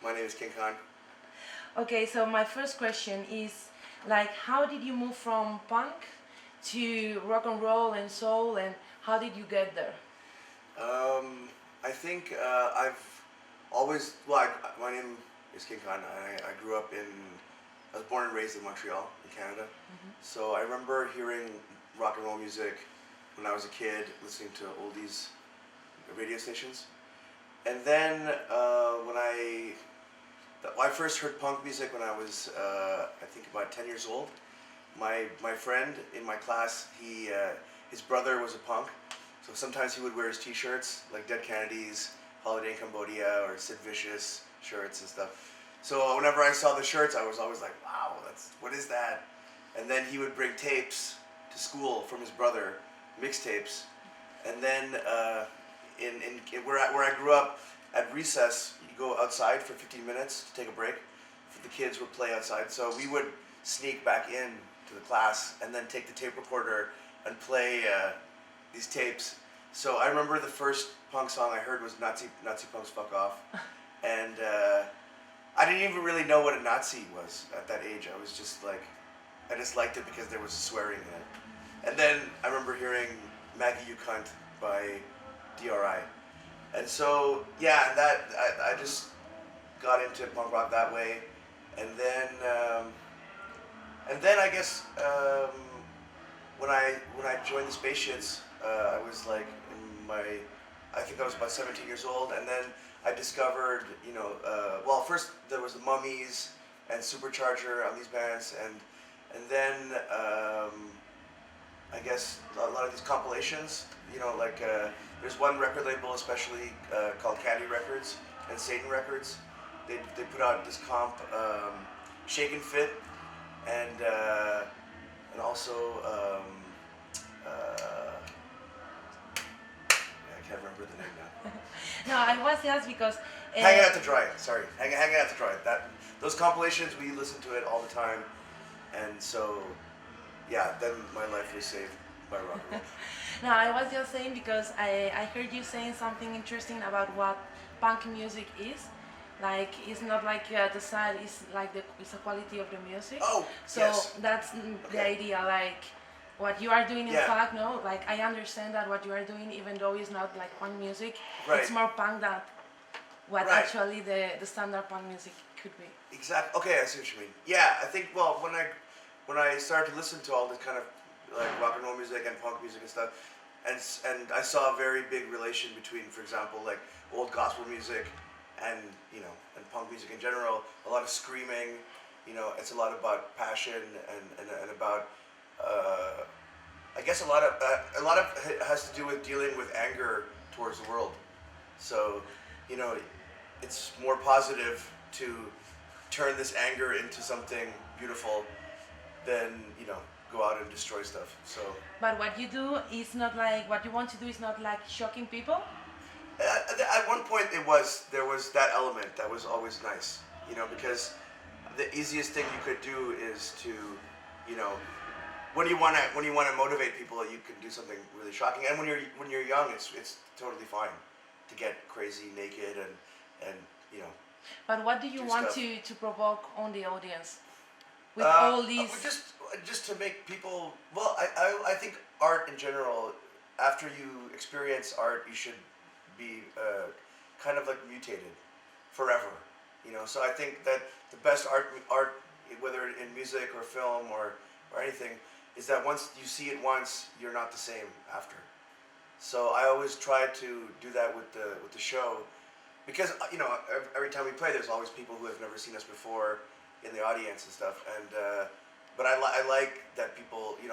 My name is King Khan. Okay, so my first question is, like, how did you move from punk to rock and roll and soul, and how did you get there? I think I've always, my name is King Khan. I grew up I was born and raised in Montreal, in Canada. So I remember hearing rock and roll music when I was a kid, listening to oldies radio stations. And then I first heard punk music when I was, I think about 10 years old. My friend in my class, his brother was a punk, so sometimes he would wear his T-shirts, like Dead Kennedys, Holiday in Cambodia, or Sid Vicious shirts and stuff. So whenever I saw the shirts, I was always like, wow, what is that? And then he would bring tapes to school from his brother, mixtapes. And then where I grew up, at recess, you go outside for 15 minutes to take a break. The kids would play outside, so we would sneak back in to the class and then take the tape recorder and play these tapes. So I remember the first punk song I heard was Nazi Punks Fuck Off. And I didn't even really know what a Nazi was at that age. I was just like, I just liked it because there was swearing in it. And then I remember hearing Maggie You Cunt by DRI. And so, yeah, I just got into punk rock that way. And then I guess when I joined the Space Shits, I was like I think I was about 17 years old, and then I discovered, first there was the Mummies and Supercharger on these bands, and then I guess a lot of these compilations, there's one record label especially called Candy Records and Satan Records. They put out this comp, Shake and Fit, and also I can't remember the name now. No, I was just because Hanging Out to Dry. Sorry, Hanging Out to Dry. Those compilations, we listened to it all the time, and so yeah, then my life was saved by rock and roll. No, I was just saying because I heard you saying something interesting about what punk music is. Like, it's not like the style, it's like it's the quality of the music. Oh, so yes. that's the idea, like what you are doing in fact, no? Like, I understand that what you are doing, even though it's not like punk music, it's more punk than what actually the standard punk music could be. Exactly. Okay, I see what you mean. Yeah, I think, well, when I started to listen to all this kind of like rock and roll music and punk music and stuff, and I saw a very big relation between, for example, like old gospel music and and punk music in general. A lot of screaming, it's a lot about passion and about I guess a lot of it has to do with dealing with anger towards the world. So it's more positive to turn this anger into something beautiful than go out and destroy stuff. So. But what you do is not like what you want to do is not like shocking people. At one point, there was that element that was always nice, because the easiest thing you could do is to, when you want to motivate people, you can do something really shocking. And when you're young, it's totally fine to get crazy naked and. But what do you want to provoke on the audience with all these? Just to make people. Well, I think art in general. After you experience art, you should be kind of like mutated forever, So I think that the best art, whether in music or film or anything, is that once you see it once, you're not the same after. So I always try to do that with the show, because every time we play, there's always people who have never seen us before in the audience and stuff, and but I like that people, you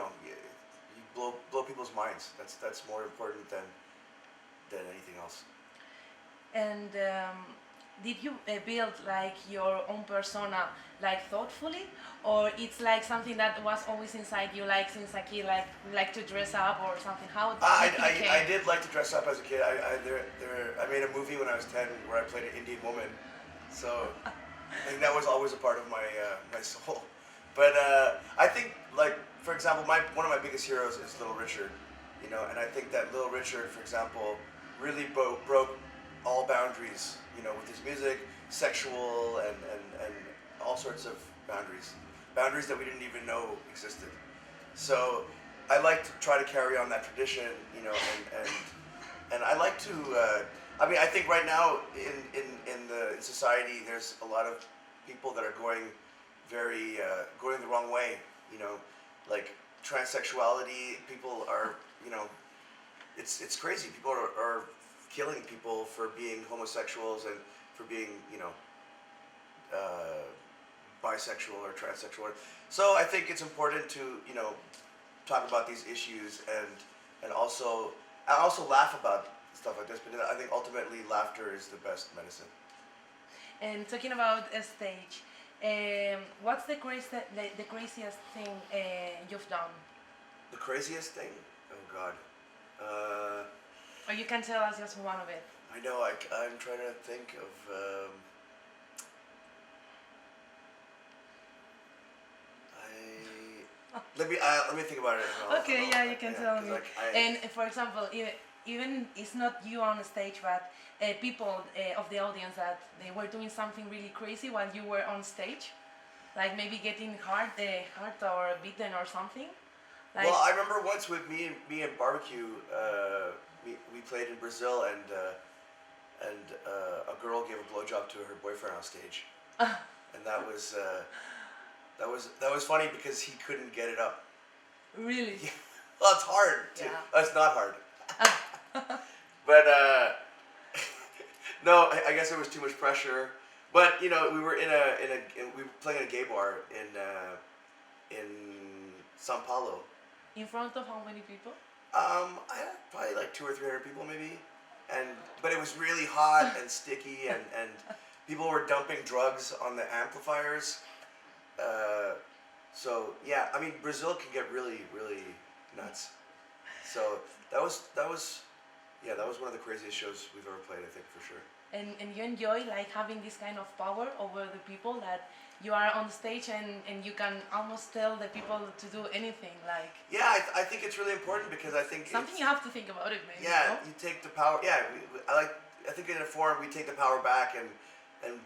blow people's minds. That's more important than anything else. And did you build like your own persona like thoughtfully, or it's like something that was always inside you, like since a kid, like to dress up or something? How I did like to dress up as a kid. I made a movie when I was 10 where I played an Indian woman, so I think that was always a part of my my soul. But I think, like, for example, one of my biggest heroes is Little Richard, and I think that Little Richard, for example, really broke all boundaries, with his music, sexual and all sorts of boundaries that we didn't even know existed. So I like to try to carry on that tradition, and I like to. I think right now in society, there's a lot of people that are going going the wrong way. Like transsexuality. People are, it's crazy. People are killing people for being homosexuals and for being, bisexual or transsexual. So I think it's important to, talk about these issues and also I also laugh about stuff like this, but I think ultimately laughter is the best medicine. And talking about a stage, what's the craziest thing you've done? The craziest thing? Oh God. Or you can tell us just one of it. I know. I'm trying to think of. Let me think about it. Okay, yeah, you can tell me. Like, And for example, even it's not you on stage, but people of the audience that they were doing something really crazy while you were on stage, like maybe getting hurt or beaten or something. Like, well, I remember once with me and barbecue, we played in Brazil and a girl gave a blowjob to her boyfriend on stage, and that was funny because he couldn't get it up. Really? Well, it's hard too. Yeah. It's not hard. But no, I guess it was too much pressure. But we were we were playing in a gay bar in Sao Paulo. In front of how many people? I had probably like 200 or 300 people maybe, but it was really hot and sticky and people were dumping drugs on the amplifiers. So yeah, I mean Brazil can get really nuts. So that was one of the craziest shows we've ever played, I think, for sure. And you enjoy like having this kind of power over the people that you are on stage and you can almost tell the people to do anything like. Yeah, I think it's really important because I think something you have to think about it, maybe. Yeah, no? you take the power. Yeah, I think in a forum we take the power back and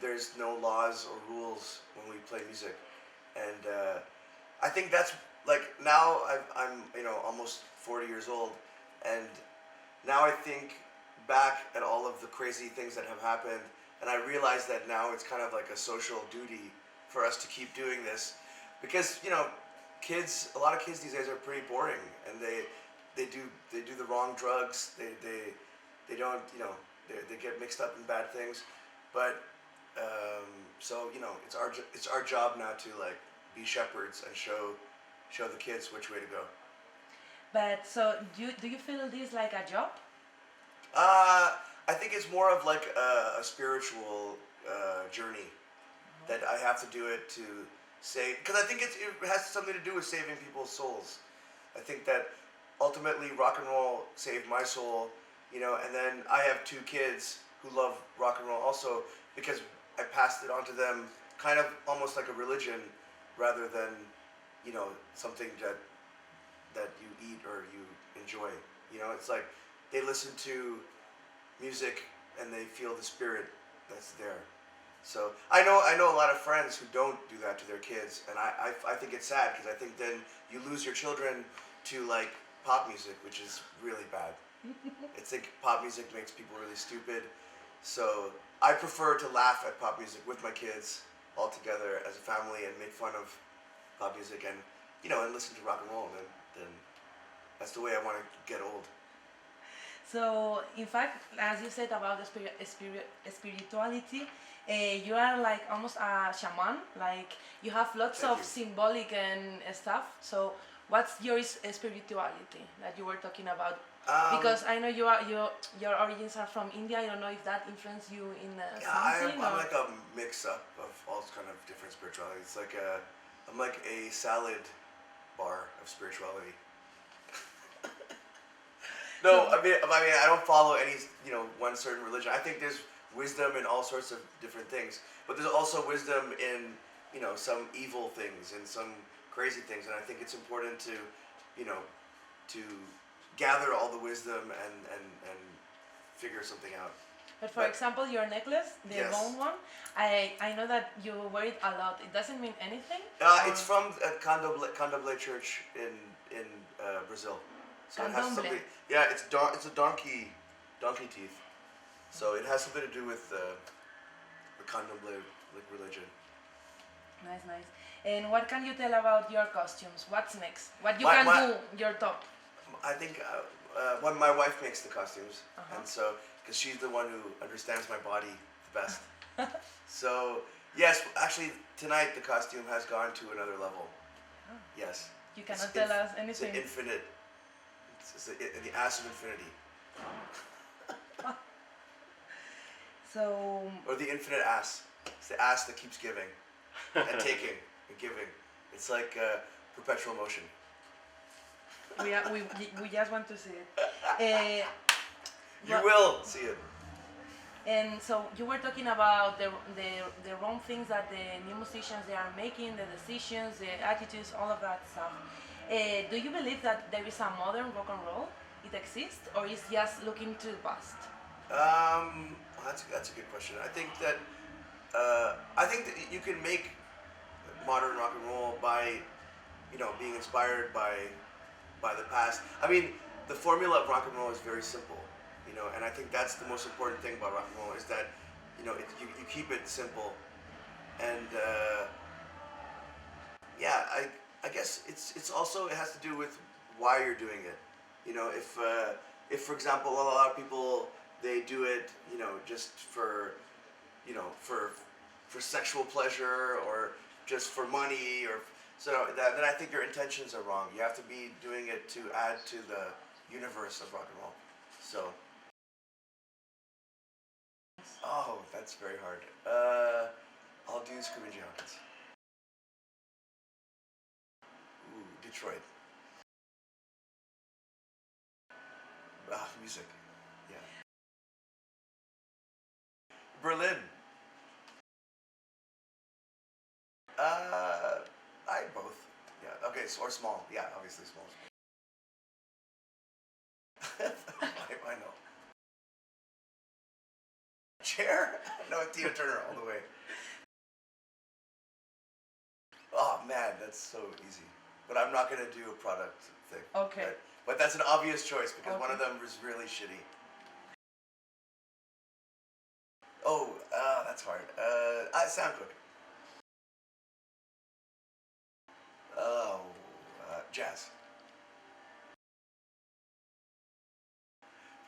there's no laws or rules when we play music, and I think that's like now I'm almost 40 years old, and now I think back at all of the crazy things that have happened, and I realize that now it's kind of like a social duty for us to keep doing this, because a lot of kids these days are pretty boring, and they do the wrong drugs, they don't they get mixed up in bad things, but so it's our job now to like be shepherds and show the kids which way to go. But so do you feel this like a job? I think it's more of like a spiritual journey that I have to do it to save, because I think it has something to do with saving people's souls. I think that ultimately rock and roll saved my soul, and then I have 2 kids who love rock and roll also because I passed it on to them kind of almost like a religion rather than, something that you eat or you enjoy. It's like they listen to music and they feel the spirit that's there. So I know a lot of friends who don't do that to their kids, and I think it's sad because I think then you lose your children to like pop music, which is really bad. I think pop music makes people really stupid. So I prefer to laugh at pop music with my kids all together as a family and make fun of pop music and and listen to rock and roll. And then that's the way I want to get old. So in fact, as you said about the spirituality, you are like almost a shaman. Like you have lots Thank of you. symbolic and stuff. So what's your spirituality that you were talking about? Because I know your origins are from India. I don't know if that influenced you in something. I'm like a mix up of all kind of different spirituality. It's like I'm like a salad bar of spirituality. No, I mean I don't follow any one certain religion. I think there's wisdom in all sorts of different things, but there's also wisdom in some evil things and some crazy things, and I think it's important to to gather all the wisdom and figure something out. But for example, your necklace, the Yes. bone one, I know that you wear it a lot. It doesn't mean anything? It's from a Candomblé church in Brazil. So it has Candomblé. something. Yeah, it's a donkey teeth. So it has something to do with the Candomblé religion. Nice, nice. And what can you tell about your costumes? What's next? What you My- can my- do, your top? I think when my wife makes the costumes, Uh-huh. and so because she's the one who understands my body the best. So yes, actually tonight the costume has gone to another level. Oh. Yes. You cannot It's tell us It's anything. an infinite. It's the ass of infinity, So, or the infinite ass. It's the ass that keeps giving and taking and giving. It's like perpetual motion. we just want to see it. You Well- will see it. And so you were talking about the wrong things that the new musicians they are making, the decisions, the attitudes, all of that stuff. Do you believe that there is a modern rock and roll? It exists, or is just looking to the past? That's a good question. I think that you can make modern rock and roll by, being inspired by the past. I mean, the formula of rock and roll is very simple, and I think that's the most important thing about rock and roll is that, you keep it simple, and yeah, I guess it's also it has to do with why you're doing it. If for example a lot of people they do it, just for, for sexual pleasure or just for money or then I think your intentions are wrong. You have to be doing it to add to the universe of rock and roll. So, oh, that's very hard. I'll do Screaming Hawkins. Ooh, Detroit. Music. Yeah. Berlin. I both. Yeah. Okay. Or small. Yeah. Obviously small. I know. Chair? No, Tina Turner all the way. Oh man, that's so easy. But I'm not gonna do a product thing. Okay. But that's an obvious choice because one of Okay. them was really shitty. Oh, that's hard. Soundcook. Oh, jazz.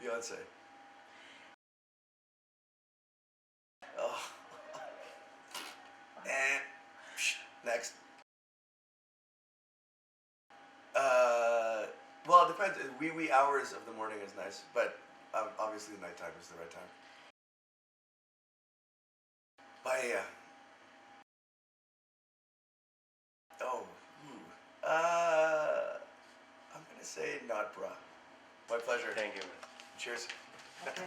Beyonce. Oh. And next. Well, it depends. Wee hours of the morning is nice, but obviously nighttime is the right time. Paella. Oh. I'm gonna say not bra. My pleasure. Thank you. Cheers. Okay.